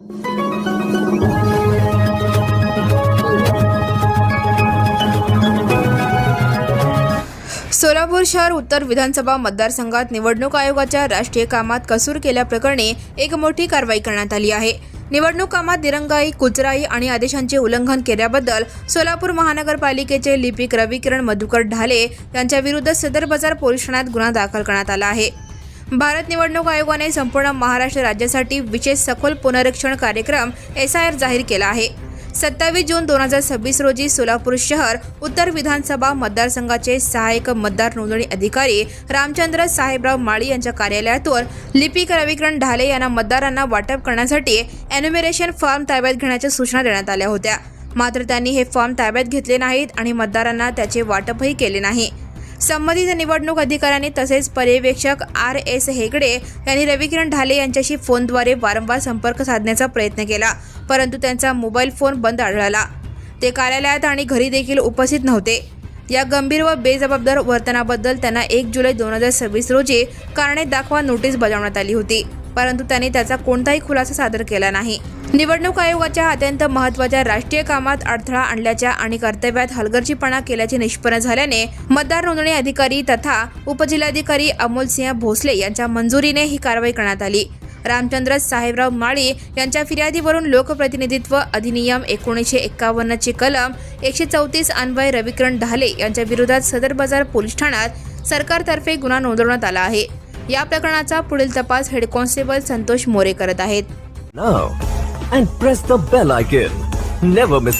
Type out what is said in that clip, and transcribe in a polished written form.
सोलापूर शहर उत्तर विधानसभा मतदारसंघात निवडणूक आयोगाच्या राष्ट्रीय कामात कसूर केल्याप्रकरणी एक मोठी कारवाई करण्यात आली आहे। निवडणूक कामात दिरंगाई, कुचराई आणि आदेशांचे उल्लंघन केल्याबद्दल सोलापूर महानगरपालिकेचे लिपिक रविकिरण मधुकर ढाले यांच्या विरुद्ध सदर बाजार पोलीस ठाण्यात गुन्हा दाखल करण्यात आला आहे। भारत निवडणूक आयोगाने संपूर्ण महाराष्ट्र राज्यासाठी विशेष सखोल पुनरीक्षण कार्यक्रम SIR जाहीर केला आहे। 27 जून 2026 रोजी सोलापूर शहर उत्तर विधानसभा मतदारसंघाचे सहाय्यक मतदार नोंदणी अधिकारी रामचंद्र साहेबराव माळी यांच्या कार्यालयातून लिपिक रविकिरण ढाले यांना मतदारांना वाटप करण्यासाठी एन्युमरेशन फॉर्म ताब्यात घेण्याच्या सूचना देण्यात आल्या होत्या। मात्र त्यांनी हे फॉर्म ताब्यात घेतले नाहीत आणि मतदारांना त्याचे वाटपही केले नाही। संबंधित निवडणूक अधिकाऱ्यांनी तसेच पर्यवेक्षक RS हेगडे यांनी रविकिरण ढाले यांच्याशी फोनद्वारे वारंवार संपर्क साधण्याचा प्रयत्न केला, परंतु त्यांचा मोबाईल फोन बंद आढळला। ते कार्यालयात आणि घरी देखील उपस्थित नव्हते। या गंभीर व बेजबाबदार वर्तनाबद्दल त्यांना 1 जुलै 2026 रोजी कारणे दाखवा नोटीस बजावण्यात आली होती, परंतु त्यांनी त्याचा कोणताही खुलासा सादर केला नाही। निवडणूक आयोगाच्या अत्यंत महत्त्वाच्या राष्ट्रीय कामात अडथळा आणल्याच्या आणि कर्तव्यात हलगर्जीपणा केल्याचे निष्पन्न झाल्याने मतदार नोंदणी अधिकारी तथा उपजिल्हाधिकारी अमोलसिंह भोसले यांच्या मंजुरीने ही कारवाई करण्यात आली। रामचंद्र साहेबराव माळी यांच्या फिर्यादीवरून लोकप्रतिनिधित्व अधिनियम 1951 ची कलम 134 अन्वये रविकिरण ढाले यांच्या विरोधात सदर बाजार पोलीस ठाण्यात सरकारतर्फे गुन्हा नोंदवण्यात आला आहे। या प्रकरणाचा पुढील तपास हेड कॉन्स्टेबल संतोष मोरे करत आहेत। Now and press the bell icon. Never miss a